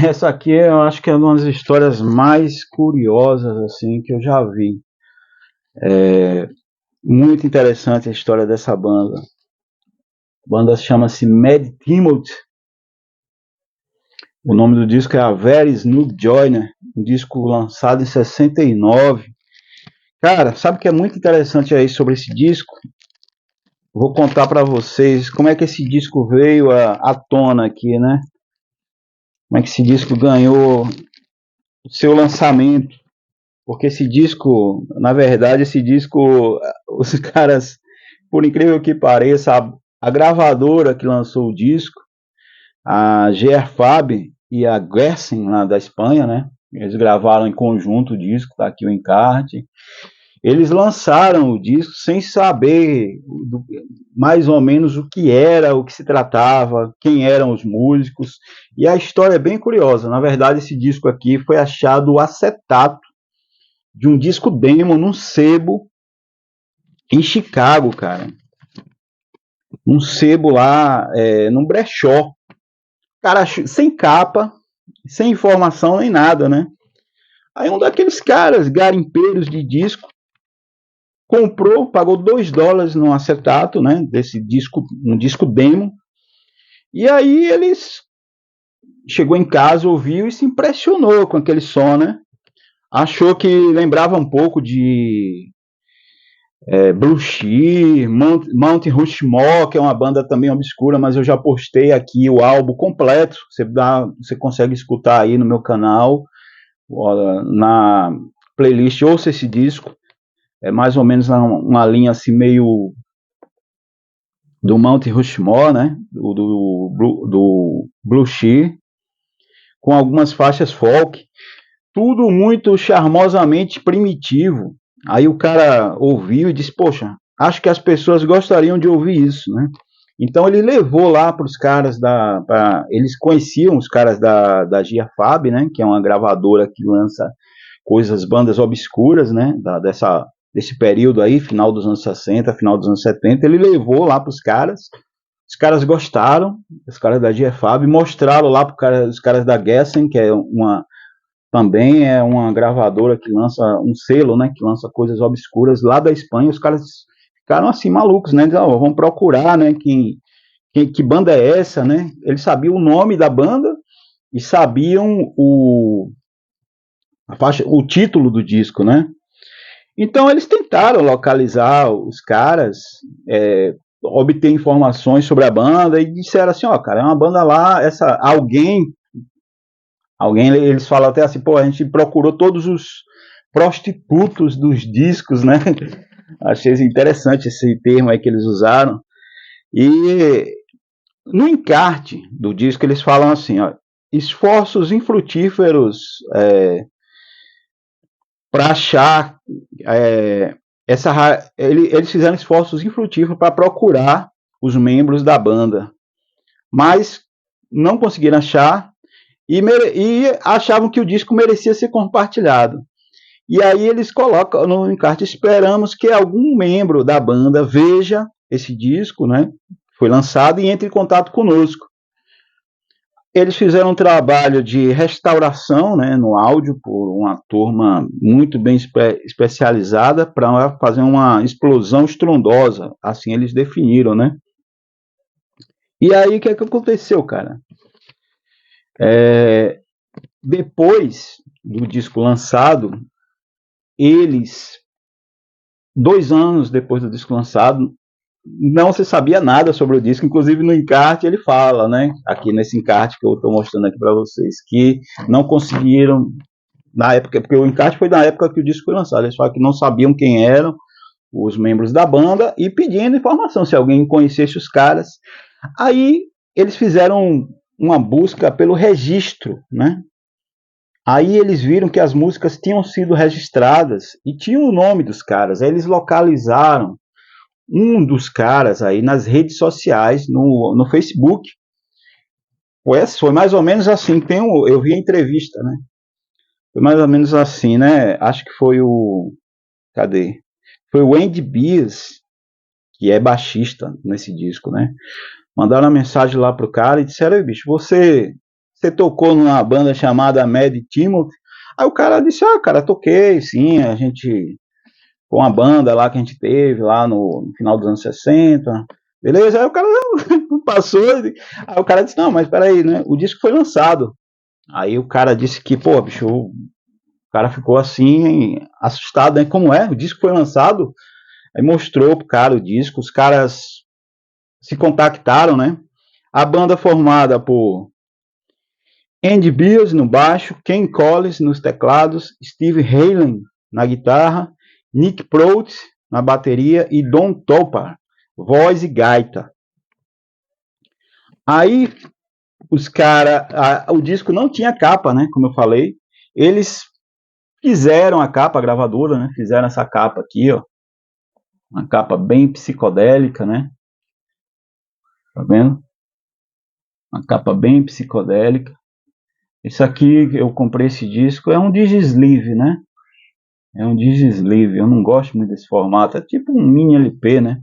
Essa aqui eu acho que é uma das histórias mais curiosas assim que eu já vi. Muito interessante a história dessa banda. A banda chama-se Mad Timothy. O nome do disco é A Very Snoop Joyner, um disco lançado em 69. Cara, sabe o que é muito interessante aí sobre esse disco? Vou contar para vocês como é que esse disco veio à tona aqui, né? Como é que esse disco ganhou o seu lançamento. Porque esse disco, na verdade, esse disco, os caras, por incrível que pareça, a gravadora que lançou o disco, a GR Fab e a Gersen, lá da Espanha, né? Eles gravaram em conjunto o disco, tá aqui o encarte. Eles lançaram o disco sem saber mais ou menos o que era, o que se tratava, quem eram os músicos. E a história é bem curiosa. Na verdade, esse disco aqui foi achado o acetato de um disco demo num sebo em Chicago, cara. Um sebo lá, num brechó. Cara, sem capa, sem informação nem nada, né? Aí um daqueles caras, garimpeiros de disco, comprou, pagou $2 no acetato, né? Desse disco, um disco demo. E aí eles chegou em casa, ouviu e se impressionou com aquele som, né? Achou que lembrava um pouco de Blue Cheer, Mount Rushmore, que é uma banda também obscura, mas eu já postei aqui o álbum completo. Você consegue escutar aí no meu canal, na playlist Ouça Esse Disco. É mais ou menos uma linha assim meio do Mount Rushmore, né? Do Blue Cheer, com algumas faixas folk. Tudo muito charmosamente primitivo. Aí o cara ouviu e disse, poxa, acho que as pessoas gostariam de ouvir isso, né? Então ele levou lá para os caras eles conheciam os caras da Giafab, né? Que é uma gravadora que lança bandas obscuras, né? Desse período aí, final dos anos 60, final dos anos 70. Ele levou lá para os caras gostaram, os caras da Giafab, mostraram lá para os caras da Gessen, que é também é uma gravadora que lança um selo, né, que lança coisas obscuras lá da Espanha. Os caras ficaram assim malucos, né? Diz, vamos procurar, né, que banda é essa, né? Eles sabiam o nome da banda e sabiam o título do disco, né? Então eles tentaram localizar os caras, obter informações sobre a banda e disseram assim, cara, é uma banda lá, alguém, eles falam até assim, a gente procurou todos os prostitutos dos discos, né? Achei interessante esse termo aí que eles usaram. E no encarte do disco eles falam assim, esforços infrutíferos para achar eles fizeram esforços infrutíferos para procurar os membros da banda, mas não conseguiram achar e achavam que o disco merecia ser compartilhado. E aí eles colocam no encarte, esperamos que algum membro da banda veja esse disco, né? Foi lançado e entre em contato conosco. Eles fizeram um trabalho de restauração, né, no áudio por uma turma muito bem especializada para fazer uma explosão estrondosa, assim eles definiram, né? E aí o que aconteceu, cara? Depois do disco lançado, eles, 2 anos depois do disco lançado, não se sabia nada sobre o disco, inclusive no encarte ele fala, né, aqui nesse encarte que eu estou mostrando aqui para vocês, que não conseguiram, na época, porque o encarte foi na época que o disco foi lançado, eles falam que não sabiam quem eram os membros da banda e pedindo informação, se alguém conhecesse os caras. Aí eles fizeram uma busca pelo registro, né? Aí eles viram que as músicas tinham sido registradas e tinha o nome dos caras. Aí eles localizaram um dos caras aí nas redes sociais, no Facebook. Foi mais ou menos assim. Eu vi a entrevista, né? Foi mais ou menos assim, né? Acho que foi cadê? Foi o Andy Beers, que é baixista nesse disco, né? Mandaram uma mensagem lá pro cara e disseram, bicho, você você tocou numa banda chamada Mad Timothy? Aí o cara disse, cara, toquei, sim, a gente, com uma banda lá que a gente teve, lá no final dos anos 60, beleza? Aí o cara passou, aí o cara disse, não, mas peraí, né, o disco foi lançado. Aí o cara disse que, pô, bicho, o cara ficou assim, assustado, né, como é, o disco foi lançado, aí mostrou pro cara o disco, os caras se contactaram, né, a banda formada por Andy Beers no baixo, Ken Collins nos teclados, Steve Halen na guitarra, Nick Prout na bateria e Don Topper, voz e gaita. Aí os caras, o disco não tinha capa, né, como eu falei, eles fizeram a capa, a gravadora, né, fizeram essa capa aqui, ó, uma capa bem psicodélica, né, tá vendo? Uma capa bem psicodélica. Isso aqui, eu comprei esse disco, é um digisleeve, né? É um digisleeve, eu não gosto muito desse formato, é tipo um mini LP, né?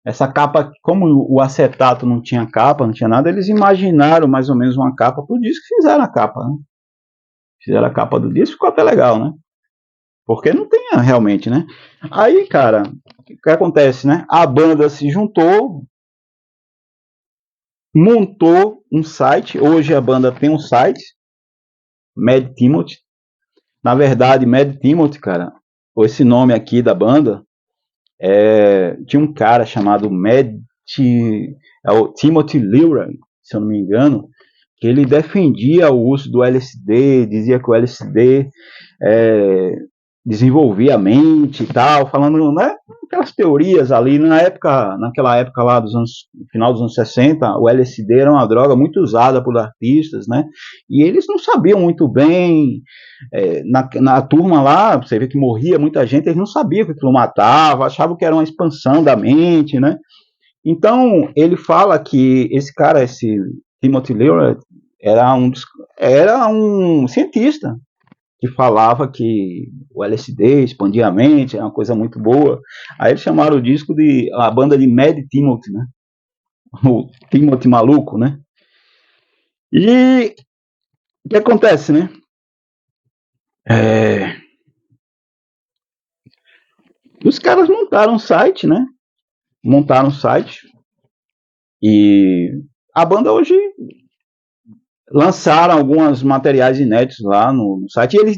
Essa capa, como o acetato não tinha capa, não tinha nada, eles imaginaram mais ou menos uma capa pro disco e fizeram a capa, né? Fizeram a capa do disco, ficou até legal, né? Porque não tem realmente, né? Aí, cara, o que acontece, né? A banda se juntou, montou um site, hoje a banda tem um site, Mad Timothy. Na verdade, Mad Timothy, cara, esse nome aqui da banda, tinha um cara chamado o Timothy Leary, se eu não me engano, que ele defendia o uso do LSD, dizia que o LSD desenvolvia a mente e tal, falando, né, aquelas teorias ali, naquela época lá no final dos anos 60, o LSD era uma droga muito usada por artistas, né, e eles não sabiam muito bem, na turma lá, você vê que morria muita gente, eles não sabiam que aquilo matava, achavam que era uma expansão da mente, né, então ele fala que esse cara, esse Timothy Leary, era um cientista, que falava que o LSD expandia a mente, é uma coisa muito boa. Aí eles chamaram o disco a banda de Mad Timothy, né? O Timothy maluco, né? E o que acontece, né? Os caras montaram um site, né? Montaram um site e a banda hoje lançaram alguns materiais inéditos lá no site e eles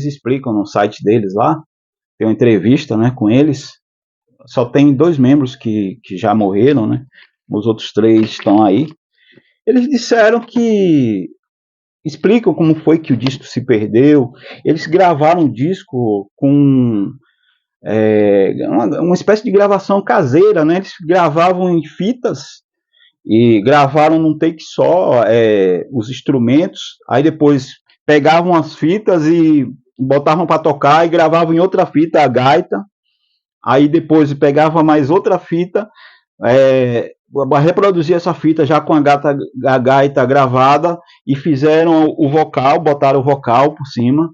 explicam no site deles lá, tem uma entrevista, né, com eles. Só tem 2 membros que já morreram, né? Os outros 3 estão aí. Eles disseram que explicam como foi que o disco se perdeu. Eles gravaram o disco com uma espécie de gravação caseira, né? Eles gravavam em fitas e gravaram num take só os instrumentos. Aí depois pegavam as fitas e botavam para tocar e gravavam em outra fita a gaita. Aí depois pegava mais outra fita, reproduzia essa fita já com a gaita gravada e fizeram o vocal, botaram o vocal por cima.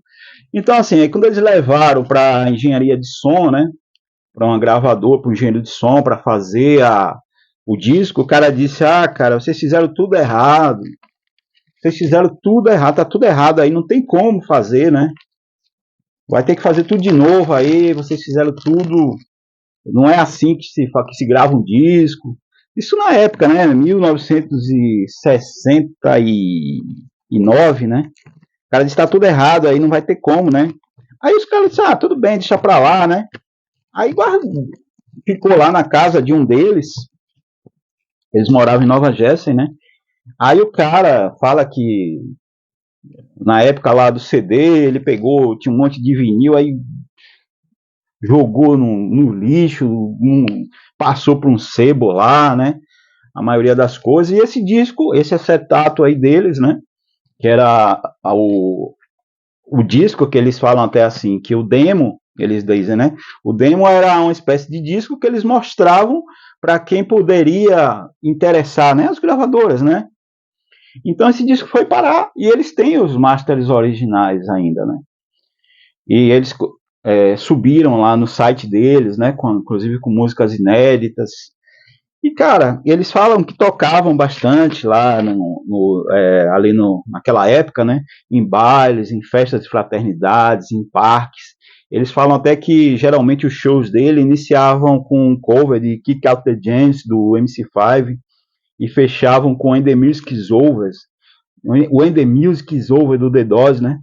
Então, assim, quando eles levaram para a engenharia de som, né, para uma gravadora, para um engenheiro de som, para fazer o disco, o cara disse, cara, vocês fizeram tudo errado, tá tudo errado aí, não tem como fazer, né, vai ter que fazer tudo de novo aí, vocês fizeram tudo. Não é assim que se grava um disco. Isso na época, né? 1969, né? O cara disse, tá tudo errado, aí não vai ter como, né? Aí os caras disseram, tudo bem, deixa pra lá, né? Aí ficou lá na casa de um deles, eles moravam em Nova Jersey, né? Aí o cara fala que na época lá do CD, ele pegou, tinha um monte de vinil, aí jogou no lixo, passou por um sebo lá, né? A maioria das coisas. E esse disco, esse acetato aí deles, né? Que era o disco que eles falam até assim, que o demo, eles dizem, né? O demo era uma espécie de disco que eles mostravam para quem poderia interessar, né? As gravadoras, né? Então esse disco foi parar e eles têm os masters originais ainda, né? E eles subiram lá no site deles, né? Inclusive com músicas inéditas. E, cara, eles falam que tocavam bastante lá ali naquela época, né? Em bailes, em festas de fraternidades, em parques. Eles falam até que geralmente os shows dele iniciavam com um cover de Kick Out the Jams do MC5 e fechavam com When the Music is Over, When the Music is Over do The Doors, né?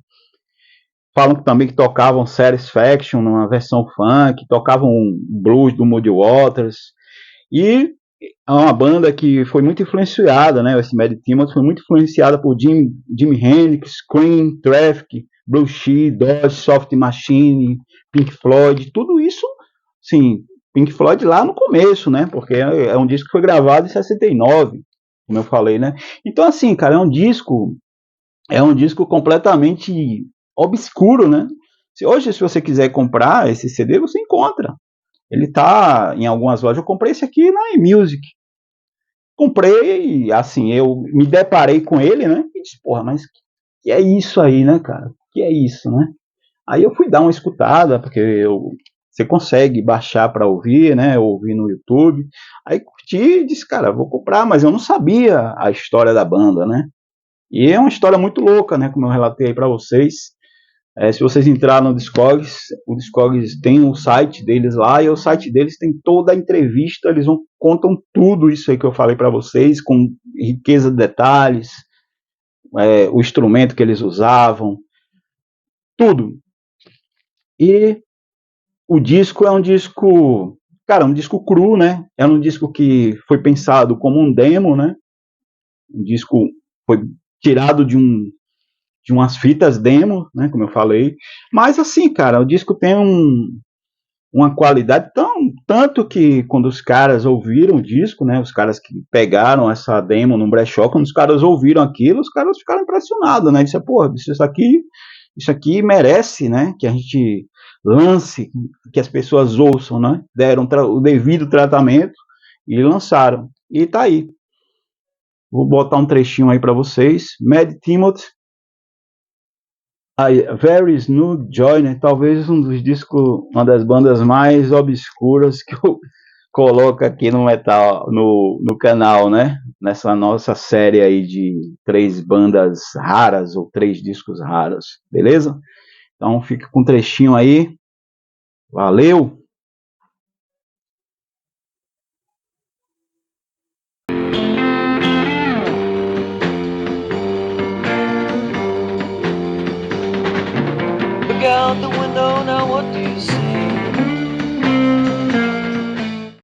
Falam que também que tocavam Satisfaction numa versão funk, tocavam blues do Muddy Waters. E é uma banda que foi muito influenciada, né? Esse Mad Timothy foi muito influenciada por Jimi Hendrix, Cream, Traffic, Blue She, Dodge, Soft Machine, Pink Floyd, tudo isso, sim, Pink Floyd lá no começo, né? Porque é um disco que foi gravado em 69, como eu falei, né? Então, assim, cara, é um disco completamente obscuro, né? Hoje, se você quiser comprar esse CD, você encontra. Ele tá em algumas lojas. Eu comprei esse aqui na eMusic. Comprei, assim, eu me deparei com ele, né? E disse, porra, mas que é isso aí, né, cara? Que é isso, né? Aí eu fui dar uma escutada, porque você consegue baixar para ouvir, né? Ouvir no YouTube. Aí curti e disse, cara, vou comprar, mas eu não sabia a história da banda, né? E é uma história muito louca, né? Como eu relatei aí para vocês. Se vocês entrarem no Discogs, o Discogs tem o site deles lá, e o site deles tem toda a entrevista, eles contam tudo isso aí que eu falei para vocês, com riqueza de detalhes, o instrumento que eles usavam, tudo. E o disco é um disco, cara, um disco cru, né? É um disco que foi pensado como um demo, né? Um disco foi tirado de umas fitas demo, né? Como eu falei. Mas assim, cara, o disco tem uma qualidade tanto que quando os caras ouviram o disco, né, os caras que pegaram essa demo no brechó, quando os caras ouviram aquilo, os caras ficaram impressionados, né, disseram, pô, isso aqui merece, né, que a gente lance, que as pessoas ouçam, né, deram o devido tratamento e lançaram, e tá aí. Vou botar um trechinho aí para vocês. Mad Timothy, Very Smooth Joyner, talvez um dos discos, uma das bandas mais obscuras que eu coloco aqui no metal, no canal, né? Nessa nossa série aí de 3 bandas raras ou 3 discos raros, beleza? Então fica com um trechinho aí. Valeu! Look out the window now, what do you see?